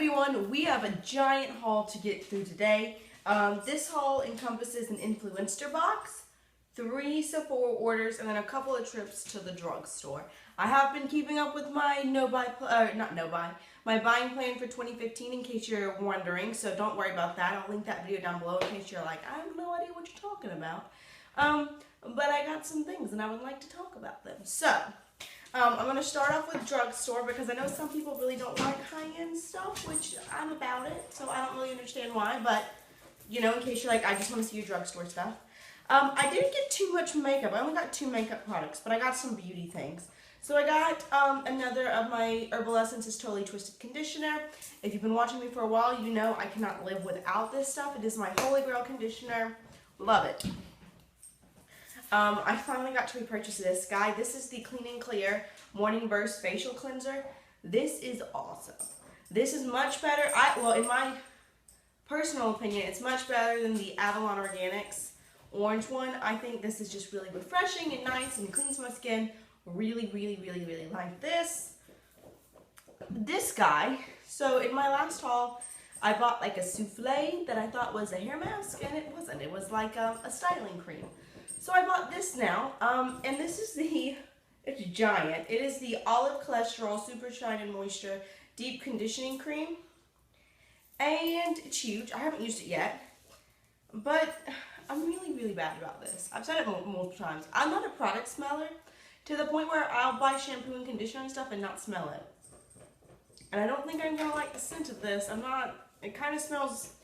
everyone, we have a giant haul to get through today. This haul encompasses an Influenster box, 3 Sephora orders, and then a couple of trips to the drugstore. I have been keeping up with my my buying plan for 2015 in case you're wondering, so don't worry about that. I'll link that video down below in case you're like, I have no idea what you're talking about. But I got some things and I would like to talk about them. So, I'm going to start off with drugstore because I know some people really don't like high-end stuff, which I'm about it, so I don't really understand why, but, you know, in case you're like, I just want to see your drugstore stuff. I didn't get too much makeup. I only got 2 makeup products, but I got some beauty things. So I got another of my Herbal Essences Totally Twisted Conditioner. If you've been watching me for a while, you know I cannot live without this stuff. It is my Holy Grail conditioner. Love it. I finally got to repurchase this guy. This is the Clean and Clear Morning Burst Facial Cleanser. This is awesome. This is much better. Well, in my personal opinion, it's much better than the Avalon Organics orange one. I think this is just really refreshing and nice and cleans my skin. Really, really, really, really like this. This guy. So in my last haul, I bought like a souffle that I thought was a hair mask, and it wasn't. It was like a styling cream. So I bought this now, and this is it's giant. It is the Olive Cholesterol Super Shine and Moisture Deep Conditioning Cream. And it's huge. I haven't used it yet, but I'm really, really bad about this. I've said it multiple times. I'm not a product smeller to the point where I'll buy shampoo and conditioner and stuff and not smell it. And I don't think I'm going to like the scent of this. It kind of smells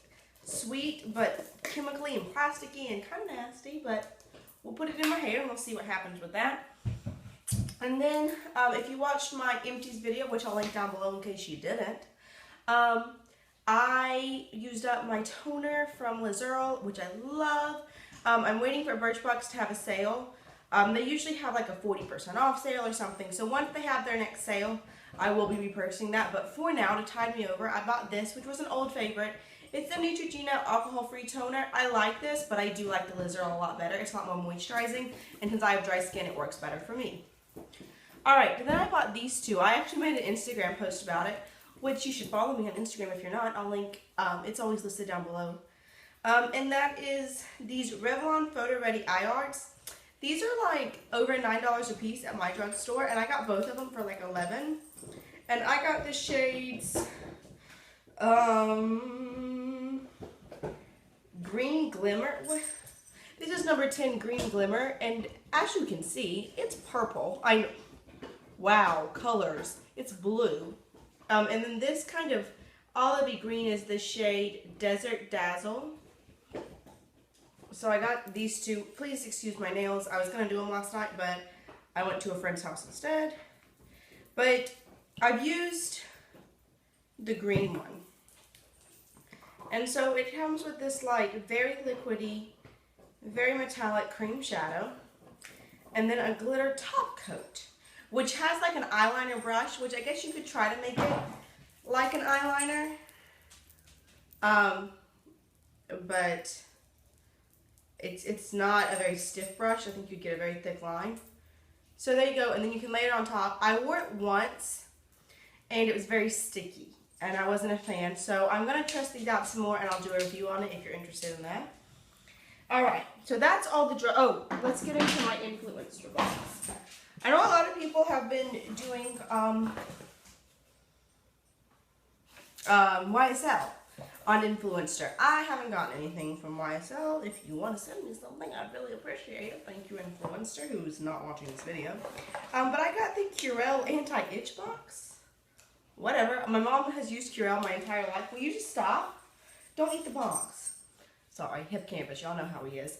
sweet, but chemically and plasticky and kind of nasty, but we'll put it in my hair and we'll see what happens with that. And then, if you watched my empties video, which I'll link down below in case you didn't, I used up my toner from Liz Earle, which I love. I'm waiting for Birchbox to have a sale. They usually have like a 40% off sale or something. So once they have their next sale, I will be repurchasing that. But for now, to tide me over, I bought this, which was an old favorite. It's the Neutrogena alcohol-free toner. I like this, but I do like the Liz Earle a lot better. It's a lot more moisturizing, and since I have dry skin, it works better for me. Alright, then I bought these two. I actually made an Instagram post about it, which you should follow me on Instagram if you're not. I'll link, it's always listed down below. And that is these Revlon Photo Ready Eye Arts. These are like over $9 a piece at my drugstore, and I got both of them for like $11. And I got the shades, Green Glimmer. This is number 10 Green Glimmer, and as you can see, it's purple. Wow, colors. It's blue. And then this kind of olivey green is the shade Desert Dazzle. So I got these two. Please excuse my nails. I was going to do them last night, but I went to a friend's house instead. But I've used the green one. And so it comes with this like very liquidy, very metallic cream shadow. And then a glitter top coat, which has like an eyeliner brush, which I guess you could try to make it like an eyeliner. But it's not a very stiff brush. I think you'd get a very thick line. So there you go, and then you can lay it on top. I wore it once, and it was very sticky, and I wasn't a fan. So I'm going to test these out some more, and I'll do a review on it if you're interested in that. Alright, so that's all the let's get into my Influenster box. I know a lot of people have been doing YSL on Influenster. I haven't gotten anything from YSL. If you want to send me something, I'd really appreciate it. Thank you, Influencer, who's not watching this video. But I got the Curel Anti-Itch box. Whatever. My mom has used Curel my entire life. Will you just stop? Don't eat the box. Sorry, hip campus. Y'all know how he is.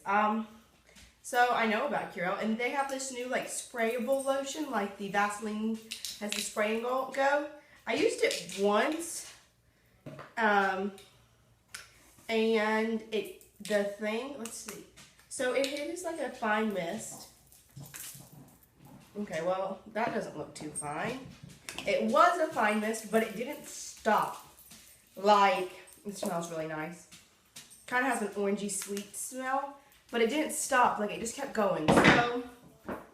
So I know about Curel, and they have this new like sprayable lotion, like the Vaseline has the spray and go. I used it once, and let's see. So it is like a fine mist. Okay, well that doesn't look too fine. It was a fine mist, but it didn't stop. Like, it smells really nice. Kind of has an orangey sweet smell, but it didn't stop. Like, it just kept going. So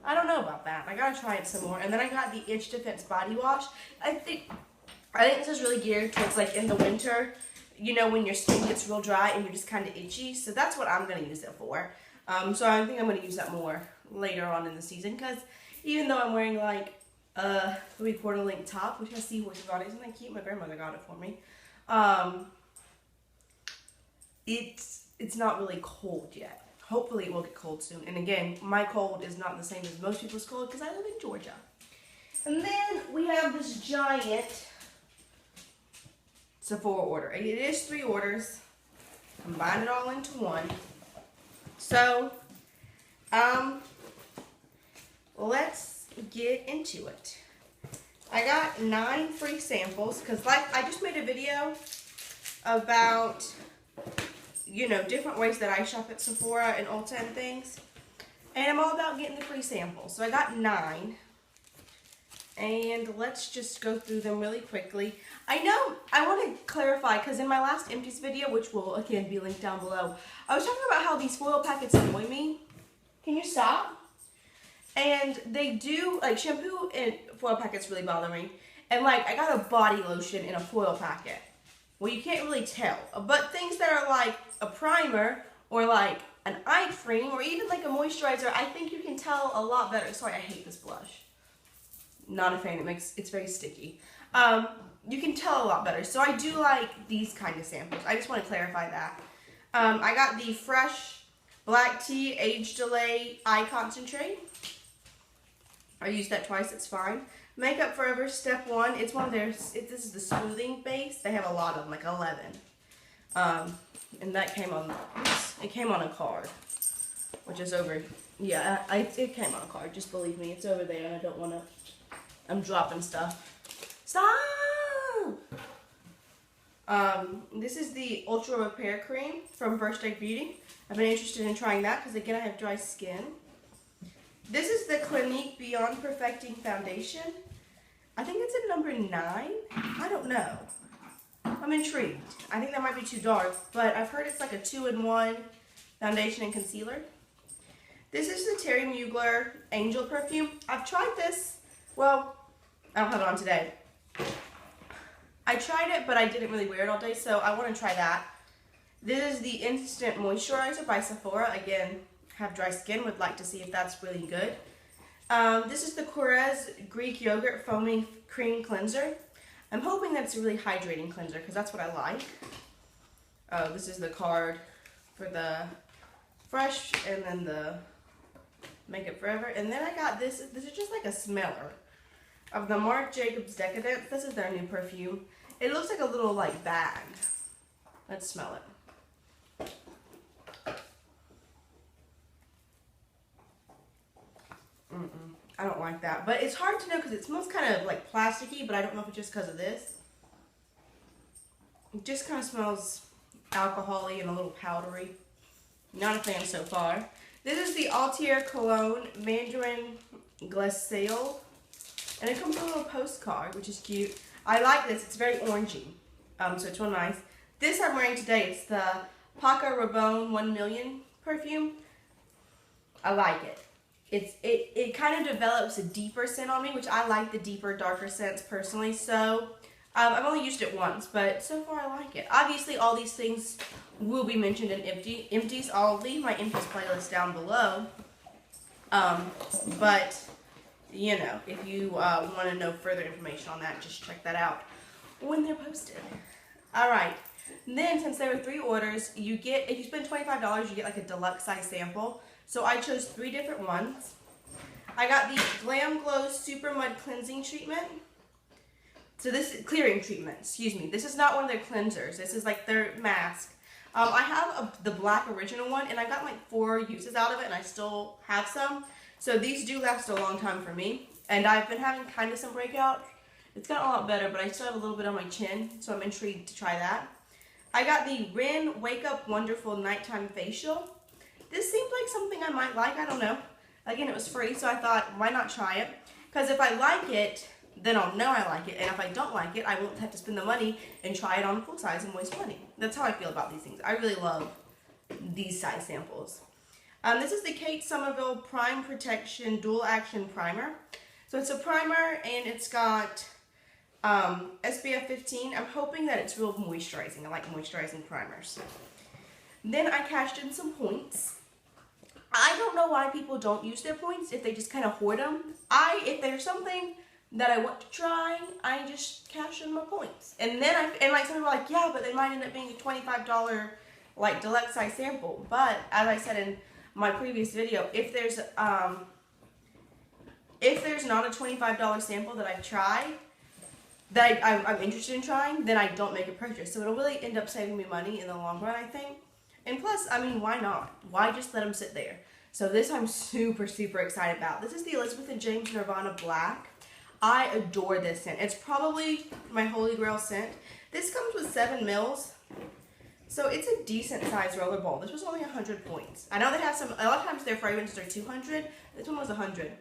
I don't know about that. I gotta try it some more. And then I got the Itch Defense body wash. I think I think this is really geared towards like in the winter, you know, when your skin gets real dry and you're just kind of itchy. So that's what I'm going to use it for. So I think I'm going to use that more later on in the season, because even though I'm wearing like a 3/4 length top, which has seahorses on it, isn't that cute? My grandmother got it for me. It's not really cold yet. Hopefully it will get cold soon. And again, my cold is not the same as most people's cold because I live in Georgia. And then we have this giant Sephora order. It is 3 orders. Combine it all into one. So, let's get into it. I got 9 free samples because, like, I just made a video about, you know, different ways that I shop at Sephora and Ulta and things. And I'm all about getting the free samples. So I got 9. And let's just go through them really quickly. I know, I want to clarify, because in my last empties video, which will again be linked down below, I was talking about how these foil packets annoy me. Can you stop? And they do, like, shampoo and foil packets really bother me. And like, I got a body lotion in a foil packet. Well, you can't really tell. But things that are like a primer or like an eye cream or even like a moisturizer, I think you can tell a lot better. Sorry, I hate this blush. Not a fan. It's very sticky. You can tell a lot better. So I do like these kind of samples. I just want to clarify that. I got the Fresh Black Tea Age Delay Eye Concentrate. I used that twice. It's fine. Makeup Forever Step 1. It's one of their, this is the smoothing base. They have a lot of them, like 11. And that came on, it came on a card, which is over, yeah, it came on a card. Just believe me, it's over there. I don't want to, I'm dropping stuff. Stop! This is the Ultra Repair Cream from First Aid Beauty. I've been interested in trying that because, again, I have dry skin. This is the Clinique Beyond Perfecting Foundation. I think it's at number 9. I don't know. I'm intrigued. I think that might be too dark, but I've heard it's like a 2-in-1 foundation and concealer. This is the Thierry Mugler Angel Perfume. I've tried this. Well, I don't have it on today. I tried it, but I didn't really wear it all day, so I want to try that. This is the Instant Moisturizer by Sephora. Again, have dry skin, would like to see if that's really good. This is the Korres Greek Yogurt Foaming Cream Cleanser. I'm hoping that's a really hydrating cleanser because that's what I like. This is the card for the Fresh and then the Makeup Forever. And then I got this. This is just like a smeller of the Marc Jacobs Decadence. This is their new perfume. It looks like a little like bag. Let's smell it. I don't like that. But it's hard to know because it smells kind of like plasticky, but I don't know if it's just because of this. It just kind of smells alcohol-y and a little powdery. Not a fan so far. This is the Atelier Cologne Mandarine Glaciale. And it comes with a little postcard, which is cute. I like this. It's very orangey. So it's real nice. This I'm wearing today. It's the Paco Rabanne 1 Million perfume. I like it. It kind of develops a deeper scent on me, which I like the deeper, darker scents personally. So I've only used it once, but so far I like it. Obviously, all these things will be mentioned in empties. I'll leave my empties playlist down below. But you know, if you want to know further information on that, just check that out when they're posted. All right. Then, since there were 3 orders, you get, if you spend $25, you get like a deluxe size sample. So I chose 3 different ones. I got the Glam Glow Super Mud Cleansing Treatment. So this is clearing treatment, excuse me. This is not one of their cleansers. This is like their mask. I have the black original one, and I got like 4 uses out of it, and I still have some. So these do last a long time for me. And I've been having kind of some breakout. It's gotten a lot better, but I still have a little bit on my chin, so I'm intrigued to try that. I got the Rin Wake Up Wonderful Nighttime Facial. This seemed like something I might like. I don't know. Again, it was free, so I thought, why not try it? Because if I like it, then I'll know I like it. And if I don't like it, I won't have to spend the money and try it on full size and waste money. That's how I feel about these things. I really love these size samples. This is the Kate Somerville Prime Protection Dual Action Primer. So it's a primer, and it's got SPF 15. I'm hoping that it's real moisturizing. I like moisturizing primers. Then I cashed in some points. I don't know why people don't use their points if they just kind of hoard them. If there's something that I want to try, I just cash in my points. And then like some people are like, yeah, but they might end up being a $25 like deluxe size sample. But as I said in my previous video, if there's not a $25 sample that I've tried, that I'm interested in trying, then I don't make a purchase. So it'll really end up saving me money in the long run, I think. And plus, I mean, why not? Why just let them sit there? So this I'm super, super excited about. This is the Elizabeth & James Nirvana Black. I adore this scent. It's probably my holy grail scent. This comes with 7 mils. So it's a decent sized roller ball. This was only 100 points. I know they have a lot of times their fragrances are 200. This one was 100.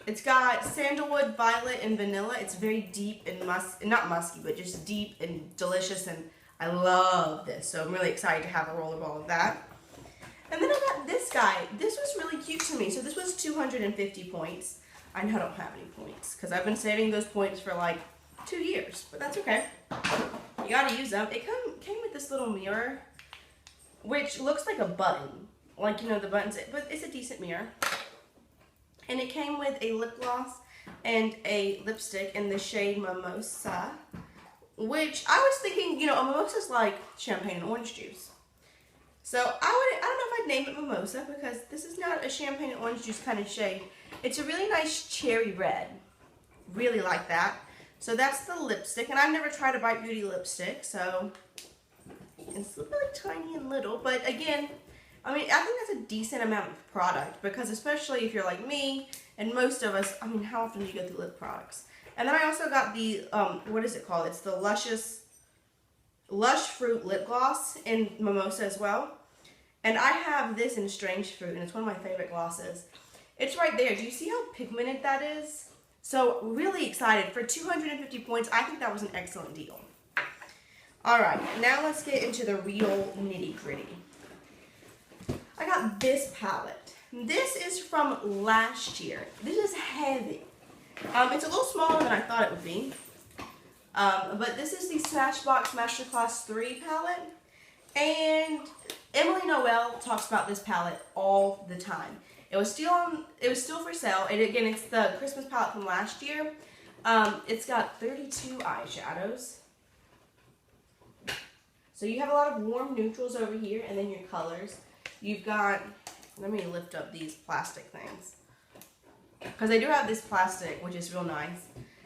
It's got sandalwood, violet, and vanilla. It's very deep and not musky, but just deep and delicious, and I love this. So I'm really excited to have a roller ball of that. And then I got this guy. This was really cute to me. So this was 250 points. I know I don't have any points because I've been saving those points for like 2 years, but that's okay. You gotta use them. It came with this little mirror, which looks like a button. Like, you know, the buttons, but it's a decent mirror. And it came with a lip gloss and a lipstick in the shade Mimosa, which I was thinking, you know, a mimosa is like champagne and orange juice. So I don't know if I'd name it Mimosa because this is not a champagne and orange juice kind of shade. It's a really nice cherry red. Really like that. So that's the lipstick, and I've never tried a Bite Beauty lipstick, so it's really tiny and little, but again, I mean, I think that's a decent amount of product because especially if you're like me and most of us, I mean, how often do you go through lip products? And then I also got the, what is it called? It's the Lush Fruit Lip Gloss in Mimosa as well. And I have this in Strange Fruit, and it's one of my favorite glosses. It's right there. Do you see how pigmented that is? So really excited. For 250 points, I think that was an excellent deal. All right, now let's get into the real nitty-gritty. I got this palette. This is from last year. This is heavy. It's a little smaller than I thought it would be. But this is the Smashbox Masterclass 3 palette. And Emily Noel talks about this palette all the time. It was still for sale. And again, it's the Christmas palette from last year. It's got 32 eyeshadows. So you have a lot of warm neutrals over here, and then your colors. You've got, let me lift up these plastic things. Because they do have this plastic, which is real nice.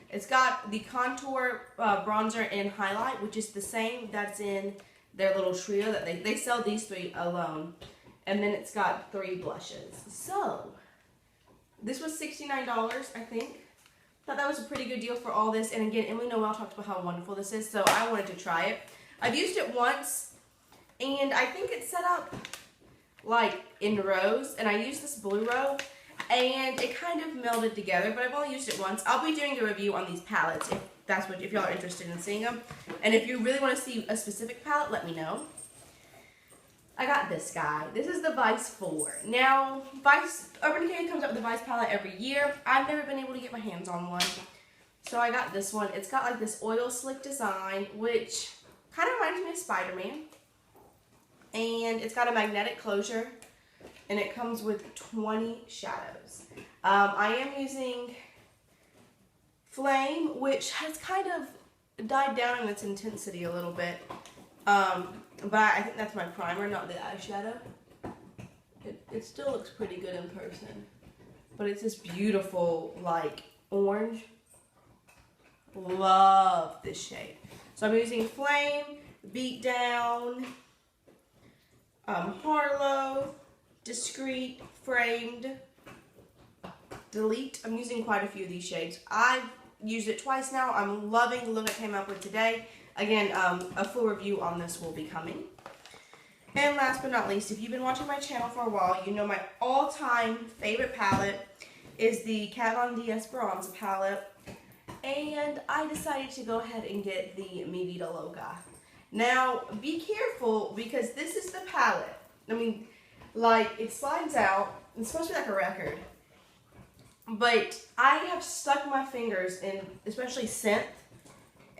It's got the contour, bronzer, and highlight, which is the same that's in their little trio. That they sell these 3 alone. And then it's got 3 blushes. So, this was $69, I think. Thought that was a pretty good deal for all this. And again, Emily Noel talked about how wonderful this is, so I wanted to try it. I've used it once, and I think it's set up like in rows, and I used this blue row, and it kind of melded together, but I've only used it once. I'll be doing a review on these palettes if y'all are interested in seeing them. And if you really want to see a specific palette, let me know. I got this guy. This is the Vice 4. Now, Urban Decay comes up with the Vice palette every year. I've never been able to get my hands on one. So I got this one. It's got like this oil slick design, which kind of reminds me of Spider-Man. And it's got a magnetic closure, and it comes with 20 shadows. I am using Flame, which has kind of died down in its intensity a little bit. But I think that's my primer, not the eyeshadow. It still looks pretty good in person. But it's this beautiful, like, orange. Love this shade. So I'm using Flame, Beat Down, Harlow, Discreet, Framed, Delete. I'm using quite a few of these shades. I've used it twice now. I'm loving the look I came up with today. Again, a full review on this will be coming. And last but not least, if you've been watching my channel for a while, you know my all-time favorite palette is the Kat Von D Esperanza palette. And I decided to go ahead and get the Mi Vida Loca. Now, be careful because this is the palette. I mean, like, it slides out. It's supposed to be like a record. But I have stuck my fingers in, especially scent,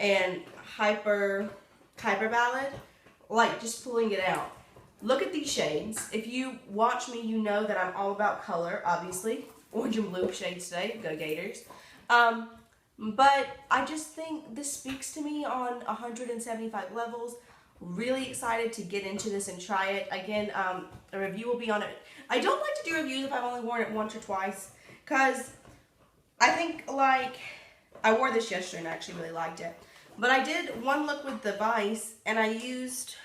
and Hyper Ballad, like just pulling it out. Look at these shades. If you watch me, you know that I'm all about color, obviously. Orange and blue shades today, go Gators. But I just think this speaks to me on 175 levels. Really excited to get into this and try it. Again, a review will be on it. I don't like to do reviews if I've only worn it once or twice, because I think, like, I wore this yesterday and I actually really liked it. But I did one look with the Vice, and I used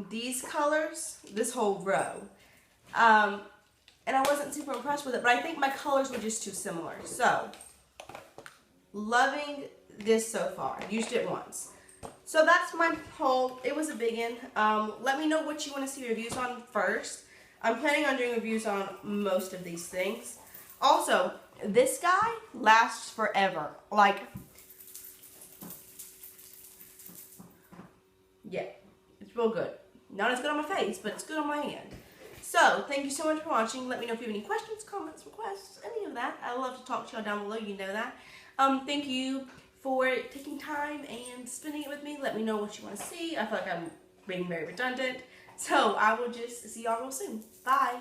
these colors, this whole row. And I wasn't super impressed with it, but I think my colors were just too similar. So, loving this so far. Used it once. So that's my haul. It was a big one. Let me know what you want to see reviews on first. I'm planning on doing reviews on most of these things. Also, this guy lasts forever. Like, yeah, it's real good. Not as good on my face, but it's good on my hand. So, thank you so much for watching. Let me know if you have any questions, comments, requests, any of that. I love to talk to y'all down below. You know that. Thank you for taking time and spending it with me. Let me know what you want to see. I feel like I'm being very redundant. So, I will just see y'all real soon. Bye.